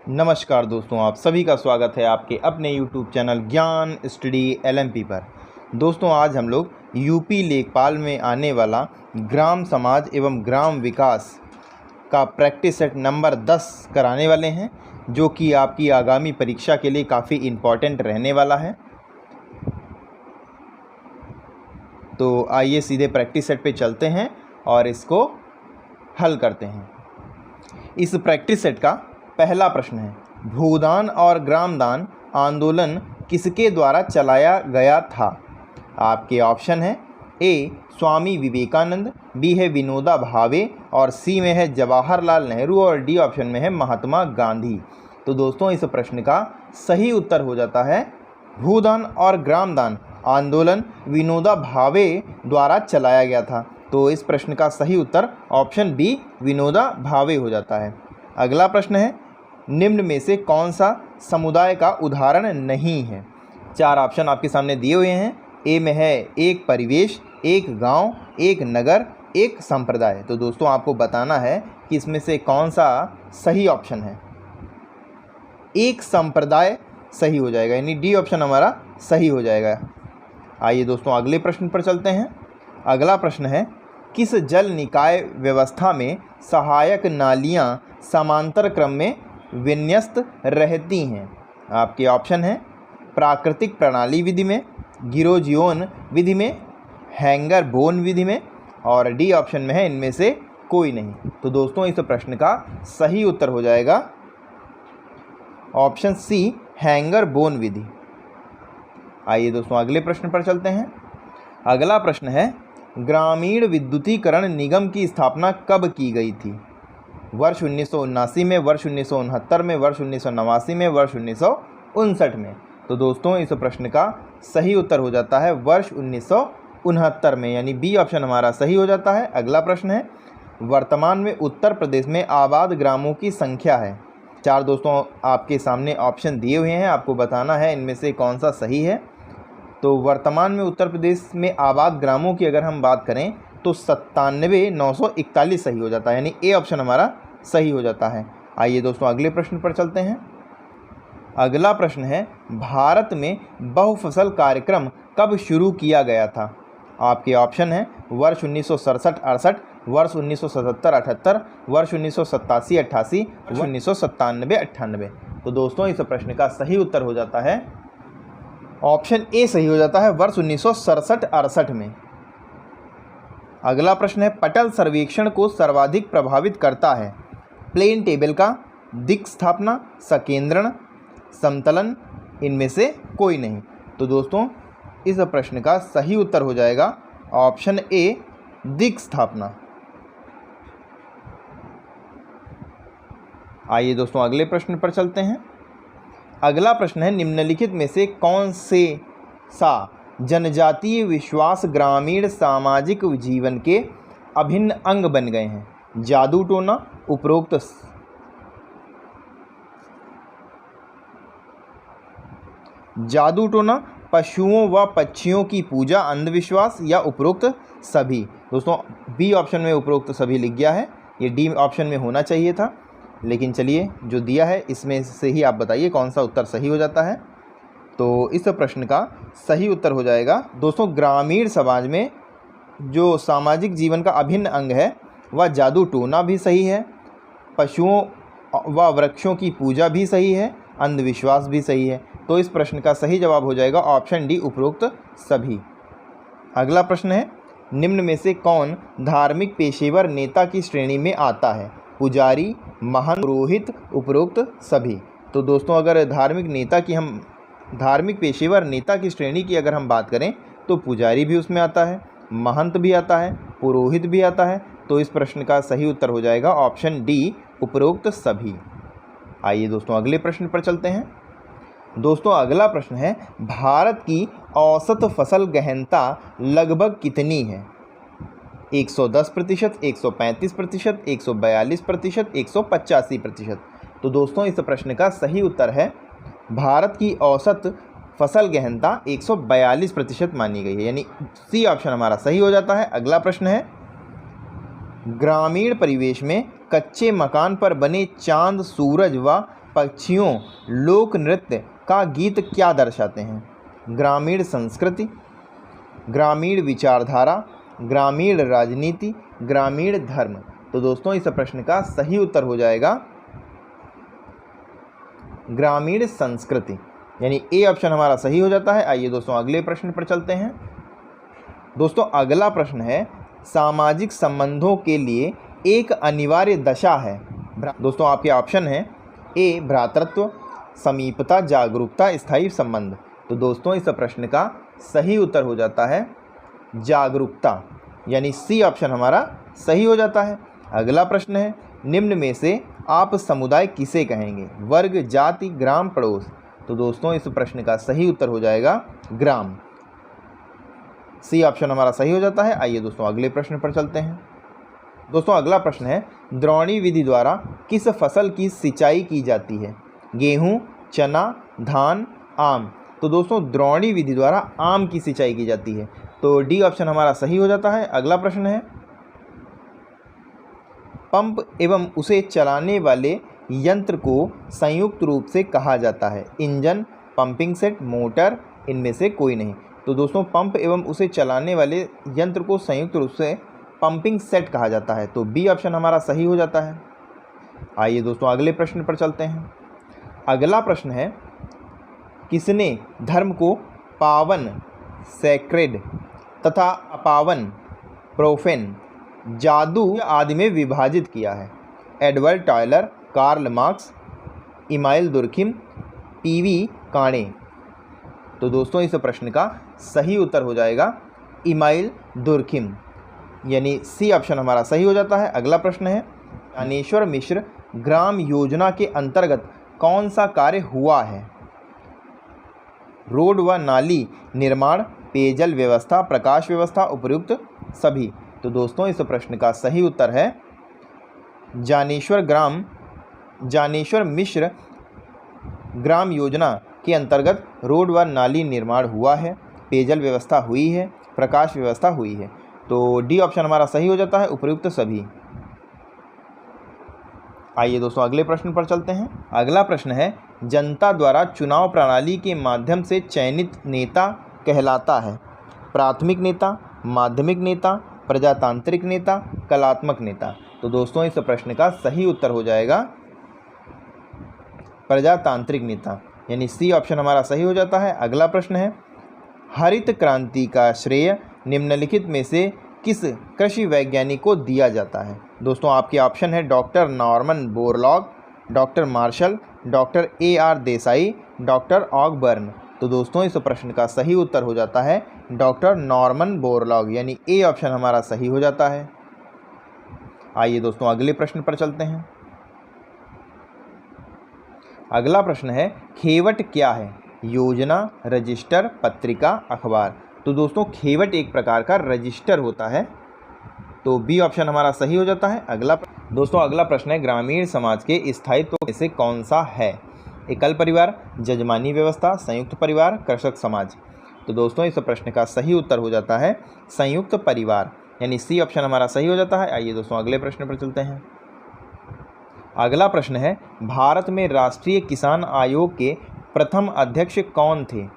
नमस्कार दोस्तों, आप सभी का स्वागत है आपके अपने YouTube चैनल ज्ञान स्टडी LMP पर। दोस्तों, आज हम लोग यूपी लेखपाल में आने वाला ग्राम समाज एवं ग्राम विकास का प्रैक्टिस सेट नंबर 10 कराने वाले हैं, जो कि आपकी आगामी परीक्षा के लिए काफ़ी इम्पॉर्टेंट रहने वाला है। तो आइए सीधे प्रैक्टिस सेट पे चलते हैं और इसको हल करते हैं। इस प्रैक्टिस सेट का पहला प्रश्न है, भूदान और ग्रामदान आंदोलन किसके द्वारा चलाया गया था? आपके ऑप्शन है ए स्वामी विवेकानंद, बी है विनोबा भावे और सी में है जवाहरलाल नेहरू और डी ऑप्शन में है महात्मा गांधी। तो दोस्तों, इस प्रश्न का सही उत्तर हो जाता है भूदान और ग्रामदान आंदोलन विनोबा भावे द्वारा चलाया गया था। तो इस प्रश्न का सही उत्तर ऑप्शन बी विनोबा भावे हो जाता है। अगला प्रश्न है, निम्न में से कौन सा समुदाय का उदाहरण नहीं है? चार ऑप्शन आपके सामने दिए हुए हैं। ए में है एक परिवेश, एक गांव, एक नगर, एक संप्रदाय। तो दोस्तों, आपको बताना है कि इसमें से कौन सा सही ऑप्शन है। एक संप्रदाय सही हो जाएगा, यानी डी ऑप्शन हमारा सही हो जाएगा। आइए दोस्तों, अगले प्रश्न पर चलते हैं। अगला प्रश्न है, किस जल निकाय व्यवस्था में सहायक नालियां समांतर क्रम में विन्यस्त रहती हैं? आपके ऑप्शन हैं प्राकृतिक प्रणाली विधि में, गिरोजियोन विधि में, हैंगर बोन विधि में और डी ऑप्शन में है इनमें से कोई नहीं। तो दोस्तों, इस प्रश्न का सही उत्तर हो जाएगा ऑप्शन सी हैंगर बोन विधि। आइए दोस्तों, अगले प्रश्न पर चलते हैं। अगला प्रश्न है, ग्रामीण विद्युतीकरण निगम की स्थापना कब की गई थी? वर्ष 1979 में, वर्ष 1969 में, वर्ष 1989 में, वर्ष 1959 में। तो दोस्तों, इस प्रश्न का सही उत्तर हो जाता है वर्ष 1969 में, यानी बी ऑप्शन हमारा सही हो जाता है। अगला प्रश्न है, वर्तमान में उत्तर प्रदेश में आबाद ग्रामों की संख्या है? चार दोस्तों आपके सामने ऑप्शन दिए हुए हैं, आपको बताना है इनमें से कौन सा सही है। तो वर्तमान में उत्तर प्रदेश में आबाद ग्रामों की अगर हम बात करें तो 97,941 सही हो जाता है, यानी ए ऑप्शन हमारा सही हो जाता है। आइए दोस्तों, अगले प्रश्न पर चलते हैं। अगला प्रश्न है, भारत में बहुफसल कार्यक्रम कब शुरू किया गया था? आपके ऑप्शन हैं वर्ष 1967-68, वर्ष 1977-78, वर्ष 1987-88, वर्ष 1997-98। तो दोस्तों, इस प्रश्न का सही उत्तर हो जाता है ऑप्शन ए सही हो जाता है वर्ष 1967-68 में। अगला प्रश्न है, पटल सर्वेक्षण को सर्वाधिक प्रभावित करता है? प्लेन टेबल का दिक् स्थापना, सकेंद्रण, समतलन, इनमें से कोई नहीं। तो दोस्तों, इस प्रश्न का सही उत्तर हो जाएगा ऑप्शन ए दिक् स्थापना। आइए दोस्तों, अगले प्रश्न पर चलते हैं। अगला प्रश्न है, निम्नलिखित में से कौन से सा जनजातीय विश्वास ग्रामीण सामाजिक जीवन के अभिन्न अंग बन गए हैं? जादू टोना, उपरोक्त जादू टोना, पशुओं व पक्षियों की पूजा, अंधविश्वास या उपरोक्त सभी? दोस्तों, बी ऑप्शन में उपरोक्त सभी लिख गया है, ये डी ऑप्शन में होना चाहिए था, लेकिन चलिए जो दिया है इसमें से ही आप बताइए कौन सा उत्तर सही हो जाता है। तो इस प्रश्न का सही उत्तर हो जाएगा दोस्तों, ग्रामीण समाज में जो सामाजिक जीवन का अभिन्न अंग है वह जादू टोना भी सही है, पशुओं व वृक्षों की पूजा भी सही है, अंधविश्वास भी सही है। तो इस प्रश्न का सही जवाब हो जाएगा ऑप्शन डी उपरोक्त सभी। अगला प्रश्न है, निम्न में से कौन धार्मिक पेशेवर नेता की श्रेणी में आता है? पुजारी, महंत, पुरोहित, उपरोक्त सभी? तो दोस्तों, अगर धार्मिक पेशेवर नेता की श्रेणी की अगर हम बात करें तो पुजारी भी उसमें आता है, महंत भी आता है, पुरोहित भी आता है। तो इस प्रश्न का सही उत्तर हो जाएगा ऑप्शन डी उपरोक्त सभी। आइए दोस्तों, अगले प्रश्न पर चलते हैं। दोस्तों, अगला प्रश्न है, भारत की औसत फसल गहनता लगभग कितनी है? 110%, 135%, 142%, 185%? तो दोस्तों, इस प्रश्न का सही उत्तर है भारत की औसत फसल गहनता 142% मानी गई है, यानी सी ऑप्शन हमारा सही हो जाता है। अगला प्रश्न है, ग्रामीण परिवेश में कच्चे मकान पर बने चांद, सूरज व पक्षियों लोक नृत्य का गीत क्या दर्शाते हैं? ग्रामीण संस्कृति, ग्रामीण विचारधारा, ग्रामीण राजनीति, ग्रामीण धर्म। तो दोस्तों इस प्रश्न का सही उत्तर हो जाएगा ग्रामीण संस्कृति, यानी ए ऑप्शन हमारा सही हो जाता है। आइए दोस्तों अगले प्रश्न पर चलते हैं। दोस्तों अगला प्रश्न है, सामाजिक संबंधों के लिए एक अनिवार्य दशा है। दोस्तों आपके ऑप्शन हैं ए भ्रातृत्व, समीपता, जागरूकता, स्थायी संबंध। तो दोस्तों इस प्रश्न का सही उत्तर हो जाता है जागरूकता, यानी सी ऑप्शन हमारा सही हो जाता है। अगला प्रश्न है, निम्न में से आप समुदाय किसे कहेंगे? वर्ग, जाति, ग्राम, पड़ोस। तो दोस्तों इस प्रश्न का सही उत्तर हो जाएगा ग्राम, सी ऑप्शन हमारा सही हो जाता है। आइए दोस्तों अगले प्रश्न पर चलते हैं। दोस्तों अगला प्रश्न है, द्रोणी विधि द्वारा किस फसल की सिंचाई की जाती है? गेहूं, चना, धान, आम। तो दोस्तों द्रोणी विधि द्वारा आम की सिंचाई की जाती है, तो डी ऑप्शन हमारा सही हो जाता है। अगला प्रश्न है, पंप एवं उसे चलाने वाले यंत्र को संयुक्त रूप से कहा जाता है? इंजन, पंपिंग सेट, मोटर, इनमें से कोई नहीं। तो दोस्तों पंप एवं उसे चलाने वाले यंत्र को संयुक्त रूप से पंपिंग सेट कहा जाता है, तो बी ऑप्शन हमारा सही हो जाता है। आइए दोस्तों अगले प्रश्न पर चलते हैं। अगला प्रश्न है, किसने धर्म को पावन सैक्रेड तथा अपावन प्रोफेन, जादू आदि में विभाजित किया है? Edward Tylor, Karl Marx, Emile Durkheim, PV Kane. तो दोस्तों इस प्रश्न का सही उत्तर हो जाएगा इमाइल दुर्खिम, यानी सी ऑप्शन हमारा सही हो जाता है। अगला प्रश्न है, ज्ञानेश्वर मिश्र ग्राम योजना के अंतर्गत कौन सा कार्य हुआ है? रोड व नाली निर्माण, पेयजल व्यवस्था, प्रकाश व्यवस्था, उपयुक्त सभी। तो दोस्तों इस प्रश्न का सही उत्तर है ज्ञानेश्वर मिश्र ग्राम योजना के अंतर्गत रोड व नाली निर्माण हुआ है, पेयजल व्यवस्था हुई है, प्रकाश व्यवस्था हुई है। तो डी ऑप्शन हमारा सही हो जाता है, उपयुक्त सभी। आइए दोस्तों अगले प्रश्न पर चलते हैं। अगला प्रश्न है, जनता द्वारा चुनाव प्रणाली के माध्यम से चयनित नेता कहलाता है? प्राथमिक नेता, माध्यमिक नेता, प्रजातांत्रिक नेता, कलात्मक नेता। तो दोस्तों इस प्रश्न का सही उत्तर हो जाएगा प्रजातांत्रिक नेता, यानी सी ऑप्शन हमारा सही हो जाता है। अगला प्रश्न है, हरित क्रांति का श्रेय निम्नलिखित में से किस कृषि वैज्ञानिक को दिया जाता है? दोस्तों आपके ऑप्शन है doctor Norman Borlaug, doctor Marshall, doctor AR Desai, doctor Ogburn. तो दोस्तों इस प्रश्न का सही उत्तर हो जाता है डॉक्टर नॉर्मन बोरलॉग, यानी ए ऑप्शन हमारा सही हो जाता है। आइए दोस्तों अगले प्रश्न पर चलते हैं। अगला प्रश्न है, खेवट क्या है? योजना, रजिस्टर, पत्रिका, अखबार। तो दोस्तों खेवट एक प्रकार का रजिस्टर होता है, तो बी ऑप्शन हमारा सही हो जाता है। अगला प्रश्न है, ग्रामीण समाज के स्थायित्व में से कौन सा है? एकल परिवार, जजमानी व्यवस्था, संयुक्त परिवार, कृषक समाज। तो दोस्तों इस प्रश्न का सही उत्तर हो जाता है संयुक्त परिवार, यानी सी ऑप्शन हमारा सही हो जाता है। आइए दोस्तों अगले प्रश्न पर चलते हैं। अगला प्रश्न है, भारत में राष्ट्रीय किसान आयोग के प्रथम अध्यक्ष कौन थे?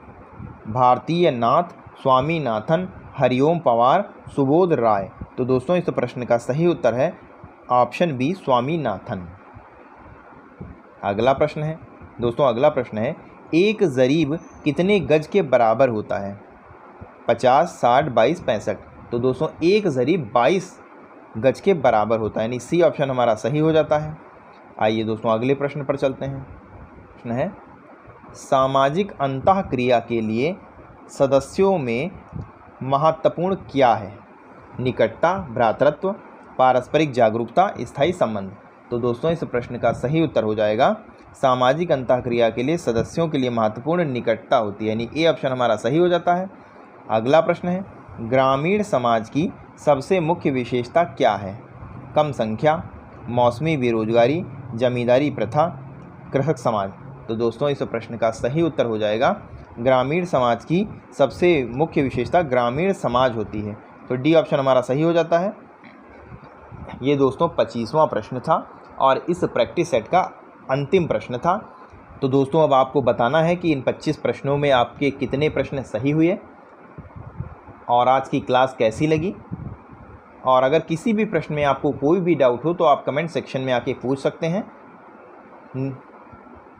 भारतीय नाथ, स्वामीनाथन, हरिओम पवार, सुबोध राय। तो दोस्तों इस प्रश्न का सही उत्तर है ऑप्शन बी, स्वामीनाथन। अगला प्रश्न है, एक जरीब कितने गज के बराबर होता है? 50, 60, 22, 65। तो दोस्तों एक जरीब 22 गज के बराबर होता है, यानी सी ऑप्शन हमारा सही हो जाता है। आइए दोस्तों अगले प्रश्न पर चलते हैं। प्रश्न है, सामाजिक अंतःक्रिया के लिए सदस्यों में महत्वपूर्ण क्या है? निकटता, भ्रातृत्व, पारस्परिक जागरूकता, स्थायी संबंध। तो दोस्तों इस प्रश्न का सही उत्तर हो जाएगा सामाजिक अंतःक्रिया के लिए सदस्यों के लिए महत्वपूर्ण निकटता होती है, यानी ए ऑप्शन हमारा सही हो जाता है। अगला प्रश्न है, ग्रामीण समाज की सबसे मुख्य विशेषता क्या है? कम संख्या, मौसमी बेरोजगारी, जमींदारी प्रथा, कृषक समाज। तो दोस्तों इस प्रश्न का सही उत्तर हो जाएगा ग्रामीण समाज की सबसे मुख्य विशेषता ग्रामीण समाज होती है, तो डी ऑप्शन हमारा सही हो जाता है। ये दोस्तों 25वां प्रश्न था और इस प्रैक्टिस सेट का अंतिम प्रश्न था। तो दोस्तों अब आपको बताना है कि इन 25 प्रश्नों में आपके कितने प्रश्न सही हुए और आज की क्लास कैसी लगी। और अगर किसी भी प्रश्न में आपको कोई भी डाउट हो तो आप कमेंट सेक्शन में आके पूछ सकते हैं,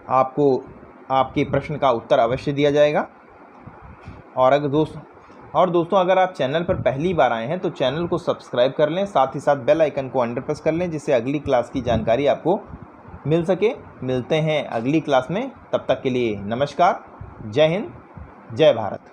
आपको आपके प्रश्न का उत्तर अवश्य दिया जाएगा। और दोस्तों अगर आप चैनल पर पहली बार आए हैं तो चैनल को सब्सक्राइब कर लें, साथ ही साथ बेल आइकन को अंडर प्रेस कर लें जिससे अगली क्लास की जानकारी आपको मिल सके। मिलते हैं अगली क्लास में, तब तक के लिए नमस्कार। जय हिंद, जय भारत।